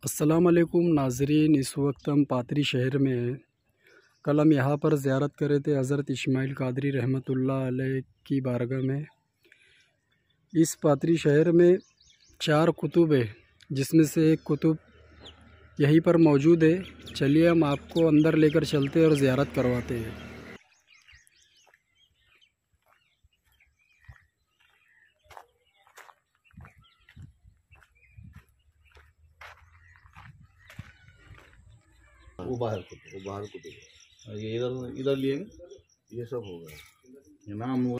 अस्सलाम वालेकुम नाज़रीन, इस वक्त हम पातरी शहर में हैं। कल हम यहाँ पर ज़ियारत कर रहे थे हज़रत इस्माइल कादरी रहमतुल्लाह अलैह की बारगाह में। इस पातरी शहर में 4 कुतुब है, जिसमें से एक कुतुब यहीं पर मौजूद है। चलिए हम आपको अंदर लेकर चलते हैं और ज़ियारत करवाते हैं। वो बाहर कुतुब ये इधर इधर लिए ये सब हो गया ये नाम हुआ।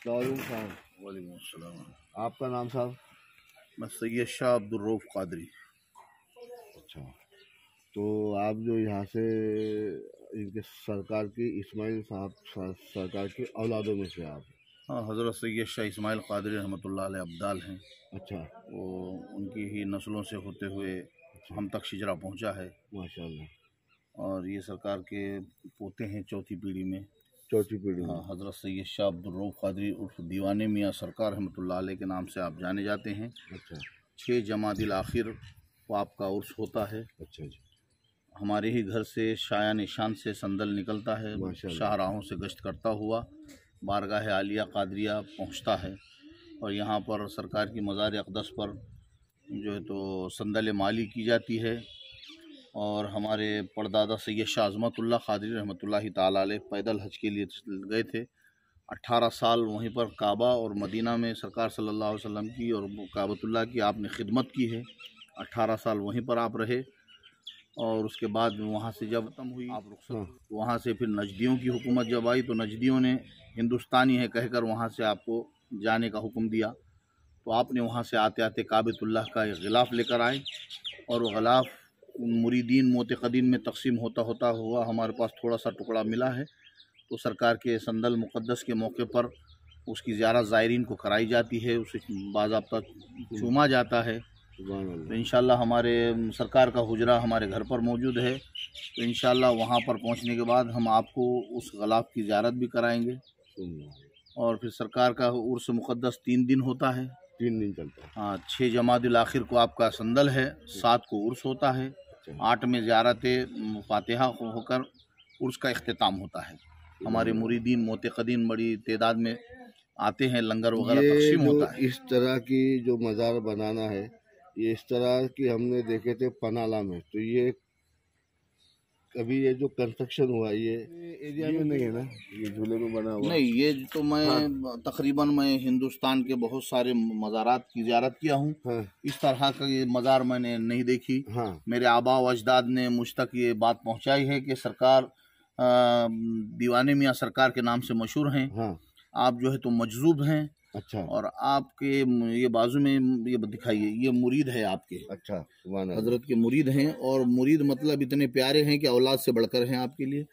साहब वालेकुम अस्सलाम। आपका नाम साहब? मैं सैयद शाह अब्दुल रऊफ कादरी। अच्छा, तो आप जो यहाँ से इनके सरकार की इस्माइल साहब सरकार की औलादों में से आप? हाँ, हज़रत सैयद शाह इस्माइल कादरी रहमतुल्लाह अलैह अब्दाल हैं। अच्छा, वो उनकी ही नस्लों से होते हुए हम तक शिजरा पहुँचा है माशाल्लाह। और ये सरकार के पोते हैं चौथी पीढ़ी में। चौथी पीढ़ी में? हाँ, हज़रत सैयद शाह अब्दुल रऊफ कादरी उर्फ दीवाने मियाँ सरकार रहमतुल्लाह अलैह के नाम से आप जाने जाते हैं। अच्छा 6 जमादिल आखिर को आपका उर्स होता है। अच्छा जी। हमारे ही घर से शाया निशान से संदल निकलता है, माशाल्लाह। शाहराहों से गश्त करता हुआ बारगाह आलिया कादरिया पहुंचता है और यहाँ पर सरकार की मज़ार अक़दस पर जो है तो संदल माली की जाती है। और हमारे परदादा सैयद शाह अज़मतुल्लाह कादरी रहमतुल्लाहि ताला अलैह पैदल हज के लिए गए थे। 18 साल वहीं पर काबा और मदीना में सरकार सल्लल्लाहु अलैहि वसल्लम की और काबतुल्लाह की आपने खिदमत की है। 18 साल वहीं पर आप रहे और उसके बाद वहाँ से जब ख़त्म हुई आप रुखसत, वहाँ से फिर नजदियों की हुकूमत जब आई तो नजदियों ने हिंदुस्तानी है कहकर वहाँ से आपको जाने का हुक्म दिया। तो आपने वहाँ से आते आते काबतुल्लाह का एक ग़िलाफ़ लेकर आए और वो ग़िलाफ़ मुरीदीन मोतक़दीन में तकसीम होता होता हुआ हमारे पास थोड़ा सा टुकड़ा मिला है। तो सरकार के संदल मुक़द्दस के मौके पर उसकी ज़ियारत ज़ायरीन को कराई जाती है, उसे बाज़ाब्ता चूमा जाता है। तो इंशाल्लाह हमारे सरकार का हुजरा हमारे घर पर मौजूद है। तो इंशाल्लाह वहाँ पर पहुँचने के बाद हम आपको उस ग़िलाफ़ की ज़ियारत भी कराएंगे। और फिर सरकार का उर्स मुक़द्दस 3 दिन होता है। 3 दिन चलता है? हाँ, 6 जमादिल आखिर को आपका संदल है, 7 को उर्स होता है, 8 में ज़ियारत फ़ातिहा होकर उर्स का इख्तिताम होता है। हमारे मुरीदीन मोतक़दीन बड़ी तादाद में आते हैं, लंगर वगैरह तक़सीम होता है। इस तरह की जो मज़ार बनाना है, ये इस तरह की हमने देखे थे पनाला में, तो ये अभी ये जो कंस्ट्रक्शन हुआ ये एरिया में नहीं है ना, ये झूले में बना हुआ? नहीं, ये तो मैं तकरीबन मैं हिंदुस्तान के बहुत सारे मज़ारात की ज़ियारत किया हूँ। हाँ। इस तरह का ये मज़ार मैंने नहीं देखी। हाँ। मेरे आबा व अजदाद ने मुझ तक ये बात पहुँचाई है कि सरकार दीवाने मियाँ सरकार के नाम से मशहूर हैं। हाँ। आप जो है तो मजजूब हैं। अच्छा। और आपके ये बाजू में ये दिखाइए, ये मुरीद है आपके। अच्छा, हजरत के मुरीद हैं और मुरीद मतलब इतने प्यारे हैं कि औलाद से बढ़कर हैं आपके लिए।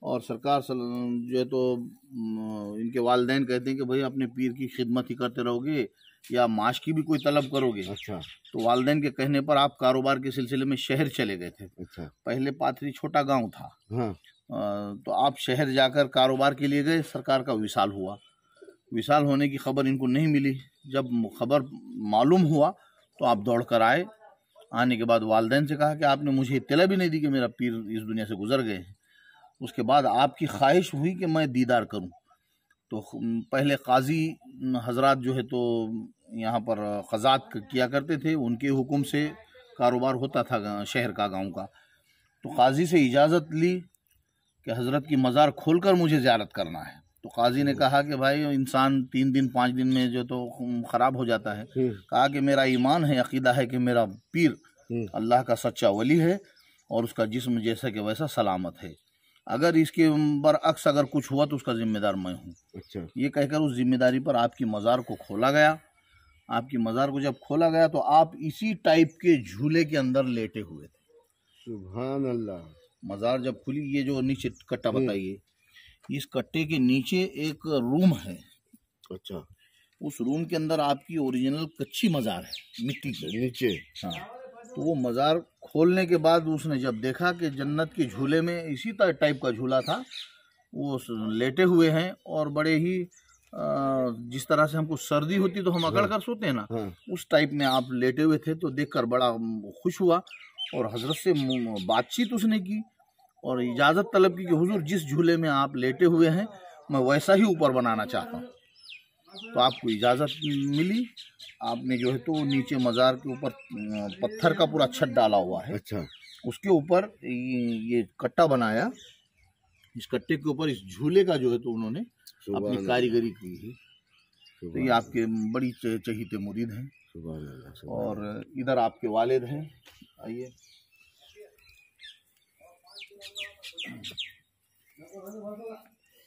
और सरकार जो है तो इनके वालिदैन कहते हैं कि भाई अपने पीर की खिदमत ही करते रहोगे या माश की भी कोई तलब करोगे। अच्छा। तो वालिदैन के कहने पर आप कारोबार के सिलसिले में शहर चले गए थे। अच्छा। पहले पाथरी छोटा गाँव था। हाँ। तो आप शहर जाकर कारोबार के लिए गए, सरकार का विसाल हुआ। विसाल होने की खबर इनको नहीं मिली। जब खबर मालूम हुआ तो आप दौड़ कर आए। आने के बाद वालिदैन से कहा कि आपने मुझे इत्तला भी नहीं दी कि मेरा पीर इस दुनिया से गुजर गए हैं। उसके बाद आपकी ख्वाहिश हुई कि मैं दीदार करूं। तो पहले काजी हजरात जो है तो यहाँ पर क़ज़ात किया करते थे, उनके हुक्म से कारोबार होता था शहर का, गाँव का। तो काजी से इजाज़त ली कि हज़रत की मज़ार खोलकर मुझे ज़ियारत करना है। तो काजी ने कहा कि भाई इंसान 3 दिन 5 दिन में जो तो ख़राब हो जाता है। कहा कि मेरा ईमान है, अक़ीदा है कि मेरा पीर अल्लाह का सच्चा वली है और उसका जिस्म जैसा कि वैसा सलामत है। अगर इसके बरअक्स अगर कुछ हुआ तो उसका ज़िम्मेदार मैं हूँ। अच्छा। ये कहकर उस ज़िम्मेदारी पर आपकी मज़ार को खोला गया। आपकी मज़ार को जब खोला गया तो आप इसी टाइप के झूले के अंदर लेटे हुए थे। सुभान अल्लाह। मज़ार जब खुली, ये जो नीचे कट्टा बताइए, इस कट्टे के नीचे एक रूम है। अच्छा। उस रूम के अंदर आपकी ओरिजिनल कच्ची मज़ार है, मिट्टी की नीचे? हाँ। तो वो मज़ार खोलने के बाद उसने जब देखा कि जन्नत के झूले में इसी तरह टाइप का झूला था, वो लेटे हुए हैं और बड़े ही जिस तरह से हमको सर्दी होती तो हम अकड़ कर सोते हैं ना, उस टाइप में आप लेटे हुए थे। तो देखकर बड़ा खुश हुआ और हजरत से बातचीत उसने की और इजाज़त तलब की कि हुजूर जिस झूले में आप लेटे हुए हैं मैं वैसा ही ऊपर बनाना चाहता हूँ। तो आपको इजाज़त मिली। आपने जो है तो नीचे मज़ार के ऊपर पत्थर का पूरा छत डाला हुआ है। अच्छा। उसके ऊपर ये कट्टा बनाया। इस कट्टे के ऊपर इस झूले का जो है तो उन्होंने अपनी कारीगरी की है। तो ये आपके बड़ी चहीते मुरीद हैं। और इधर आपके वालिद हैं। आइए,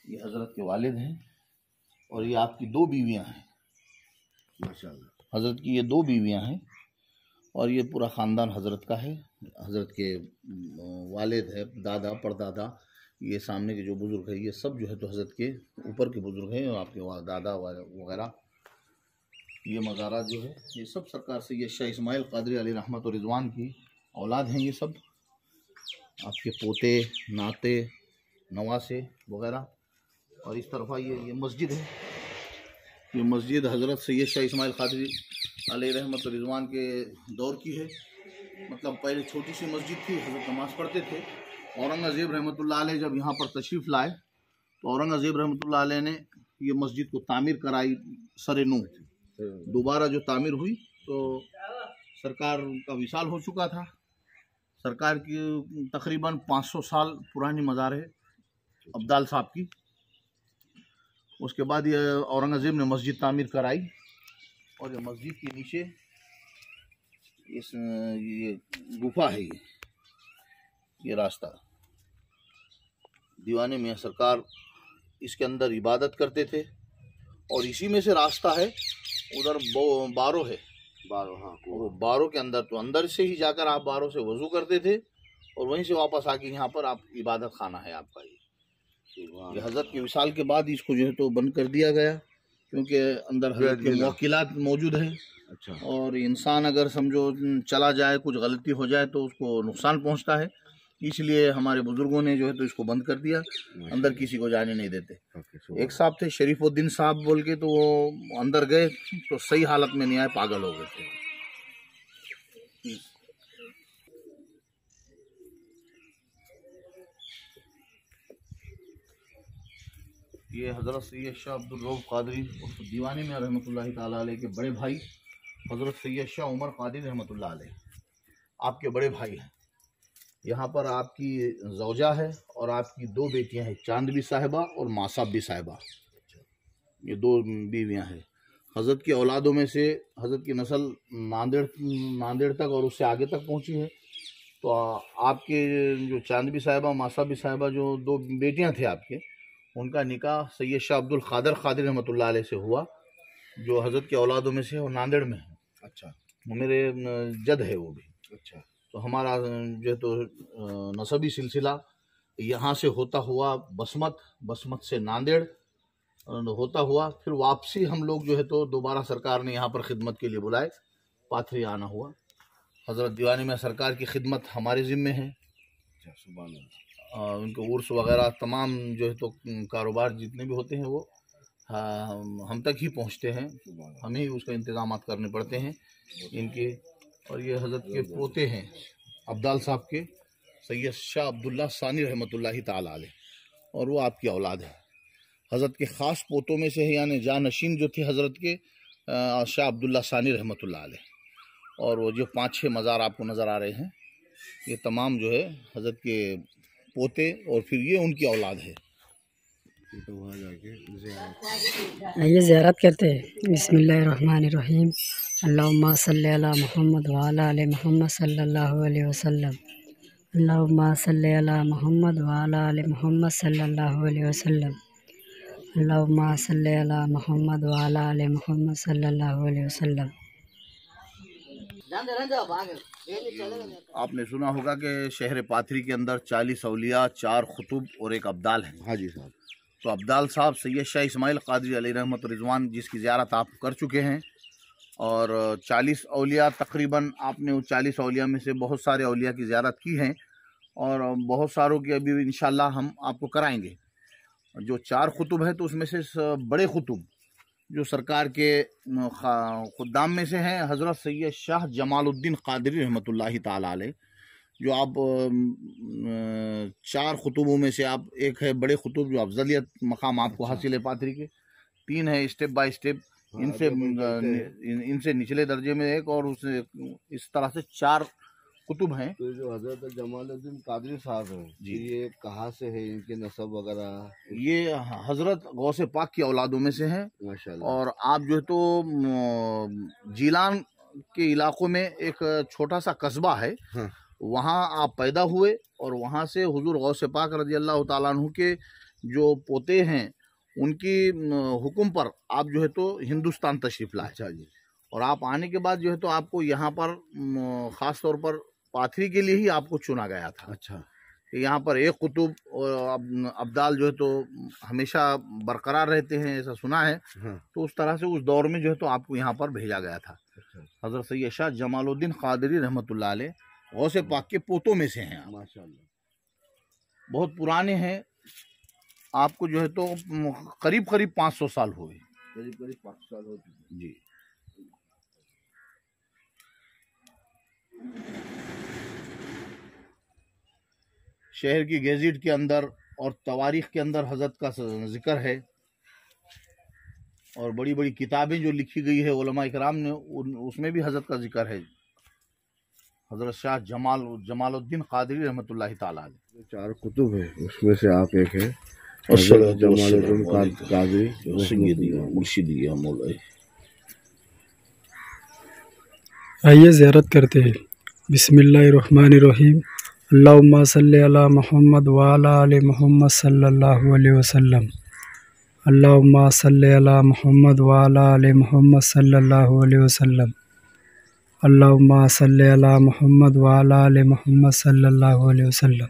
ये हजरत के वालिद हैं और ये आपकी 2 बीवियां हैं। माशाअल्लाह। हजरत की ये 2 बीवियां हैं और ये पूरा ख़ानदान हजरत का है। हजरत के वालिद है, दादा परदादा, ये सामने के जो बुज़ुर्ग है ये सब जो है तो हजरत के ऊपर के बुज़ुर्ग हैं और आपके दादा वगैरह। ये मज़ारा जो है ये सब सरकार से ये शाह इस्माइल क़ादरी अलैहि रहमत और रिज़वान की औलाद हैं। ये सब आपके पोते नाते नवासे वगैरह। और इस तरफा ये मस्जिद है। ये मस्जिद हज़रत सैयद शाह इस्माइल क़ादरी अलैहि रहमत और रिज़वान के दौर की है। मतलब पहले छोटी सी मस्जिद थी, हज़रत नमाज़ पढ़ते थे। औरंगज़ेब रहमतुल्लाह अलैह जब यहाँ पर तशरीफ़ लाए तो औरंगज़ेब रहमतुल्लाह अलैह ने ये मस्जिद को तामीर कराई सरे-नू। दोबारा जो तामीर हुई तो सरकार का विसाल हो चुका था। सरकार की तकरीबन 500 साल पुरानी मज़ार है अब्दाल साहब की। उसके बाद ये औरंगज़ेब ने मस्जिद तामीर कराई और ये मस्जिद के नीचे ये गुफा है। ये रास्ता दीवाने मियाँ सरकार इसके अंदर इबादत करते थे और इसी में से रास्ता है। उधर बारो है, बारो, हाँ, वो बारो के अंदर, तो अंदर से ही जाकर आप बारो से वज़ू करते थे और वहीं से वापस आके यहाँ पर आप इबादत खाना है आपका। ये हज़रत के विसाल के बाद इसको जो है तो बंद कर दिया गया क्योंकि अंदर हज़रत के मुवक्किलात मौजूद हैं। अच्छा। और इंसान अगर समझो चला जाए, कुछ गलती हो जाए तो उसको नुकसान पहुँचता है, इसलिए हमारे बुजुर्गों ने जो है तो इसको बंद कर दिया। अंदर किसी को जाने नहीं देते। एक साहब थे शरीफुद्दीन साहब बोल के, तो वो अंदर गए तो सही हालत में नहीं आए, पागल हो गए थे। ये हज़रत सैयद शाह अब्दुल रऊफ़ क़ादरी दीवाने में रहमतुल्लाहि ताला अलैह के बड़े भाई हज़रत सैयद शाह उमर क़ादरी रहमतुल्लाह अलैह आपके बड़े भाई हैं। यहाँ पर आपकी ज़ौजा है और आपकी 2 बेटियां हैं, चांदबी साहिबा और मासाबी साहिबा। ये 2 बीवियां हैं। हज़रत की औलादों में से हज़रत की नस्ल नांदेड़ तक और उससे आगे तक पहुँची है। तो आपके जो चांदबी साहिबा मासाबी साहिबा जो 2 बेटियां थे आपके, उनका निकाह सैयद शाह अब्दुल क़ादिर क़ादरी रहमतुल्लाह अलैह से हुआ, जो हज़रत की औलादों में से और नांदेड़ में है। अच्छा। मेरे जद है वो भी। अच्छा। तो हमारा जो है तो नसबी सिलसिला यहाँ से होता हुआ बसमत से नांदेड़ होता हुआ, फिर वापसी हम लोग जो है तो दोबारा सरकार ने यहाँ पर खिदमत के लिए बुलाए, पाथरी आना हुआ। हज़रत दीवानी में सरकार की खिदमत हमारे ज़िम्मे है। उनके उर्स वगैरह तमाम जो है तो कारोबार जितने भी होते हैं वो हम तक ही पहुँचते हैं, हमें ही उसका इंतज़ाम करने पड़ते हैं इनके। और ये हज़रत के पोते हैं अब्दाल साहब के सैयद शाह अब्दुल्ला सानी रहमतुल्लाहि ताला अलैह, और वो आपकी औलाद है। हज़रत के ख़ास पोतों में से है, यानी जानशीन जो थे हज़रत के शाह अब्दुल्ला सानी रहमतुल्लाह अलैह। और वो जो 5-6 मज़ार आपको नज़र आ रहे हैं, ये तमाम जो है हज़रत के पोते और फिर ये उनकी औलाद है। ये ज़ियारत करते हैं। बिस्मिल्लाहिर्रहमानिर्रहीम। अल्लाहुम्मा सल्ली अला मुहम्मद व अला आलि मुहम्मद सल्लल्लाहु अलैहि वसल्लम। अल्लाहुम्मा सल्ली अला मुहम्मद व अला आलि मुहम्मद सल्लल्लाहु अलैहि वसल्लम। अल्लाहुम्मा सल्ली अला मुहम्मद व अला आलि मुहम्मद सल्लल्लाहु अलैहि वसल्लम। आपने सुना होगा कि शहर पाथरी के अंदर 40 औलिया, 4 खुतुब और 1 अब्दाल है। हाँ जी साहब। तो अब्दाल साहब सैयद शाह इस्माइल क़ादरी अलैहि रहमत और रिज़वान जिसकी ज़ियारत आप कर चुके हैं, और 40 औलिया तकरीबन, आपने उस 40 औलिया में से बहुत सारे औलिया की ज़ियारत की हैं और बहुत सारों की अभी इंशाल्लाह हम आपको कराएंगे। जो 4 खुतुब हैं तो उसमें से बड़े खुतुब जो सरकार के खुद्दाम में से हैं, हज़रत सैयद शाह जमालुद्दीन क़ादरी रहमतुल्लाहि ताला अलैह, जो आप 4 खुतुबों में से आप एक है बड़े खुतुब जो अफजलियत मकाम आपको हासिल है पादरी के, 3 है स्टेप बाय स्टेप, इनसे निचले दर्जे में एक, और उससे इस तरह से 4 कुतुब हैं। तो जो हजरत जमालुद्दीन कादरी साहब हैं जी, ये कहाँ से है, इनके नसब वगैरह? ये हजरत गौसे पाक की औलादों में से हैं माशाल्लाह। और आप जो है तो जीलान के इलाकों में एक छोटा सा कस्बा है, हाँ। वहाँ आप पैदा हुए और वहाँ से हुजूर गौसे पाक रज़ी अल्लाह ताला अन्हु के जो पोते हैं उनकी हुक्म पर आप जो है तो हिंदुस्तान तशरीफ़ लाए। अच्छा जी। और आप आने के बाद जो है तो आपको यहाँ पर ख़ास तौर पर पाथरी के लिए ही आपको चुना गया था। अच्छा। कि यहाँ पर एक कुतुब और अब्दाल जो है तो हमेशा बरकरार रहते हैं, ऐसा सुना है, हाँ। तो उस तरह से उस दौर में जो है तो आपको यहाँ पर भेजा गया था। अच्छा। हज़रत सैयद शाह जमालुद्दीन क़ादरी रहमतुल्लाह अलैह गौसे पाक के पोतों में से हैं माशाल्लाह। बहुत पुराने हैं, आपको जो है तो करीब 500 साल हुए, करीब 500 साल हो चुके जी। शहर की गेज़िट के अंदर और तवारीख़ के अंदर हज़रत का जिक्र है, और बड़ी बड़ी किताबें जो लिखी गई है उलमा इकराम ने, उसमें भी हज़रत का जिक्र है। हज़रत शाह जमालुद्दीन क़ादरी रहमतुल्लाहि ताला अलैह। 4 कुतुब है, उसमें से आप एक है जमालुद्दीन क़ादरी मुर्शिदी मौला। आइए ज़ियारत करते हैं। बिस्मिल्लाहिर्रहमानिर्रहीम। अल्लाहुम्मा सल्ली अला मुहम्मद व अला आलि मुहम्मद सल्लल्लाहु अलैहि वसल्लम। अल्लाहुम्मा सल्ली अला मुहम्मद व अला आलि मुहम्मद सल्लल्लाहु अलैहि वसल्लम। अल्लाहुम्मा सल्ली अला मुहम्मद व अला आलि मुहम्मद सल्लल्लाहु अलैहि वसल्लम।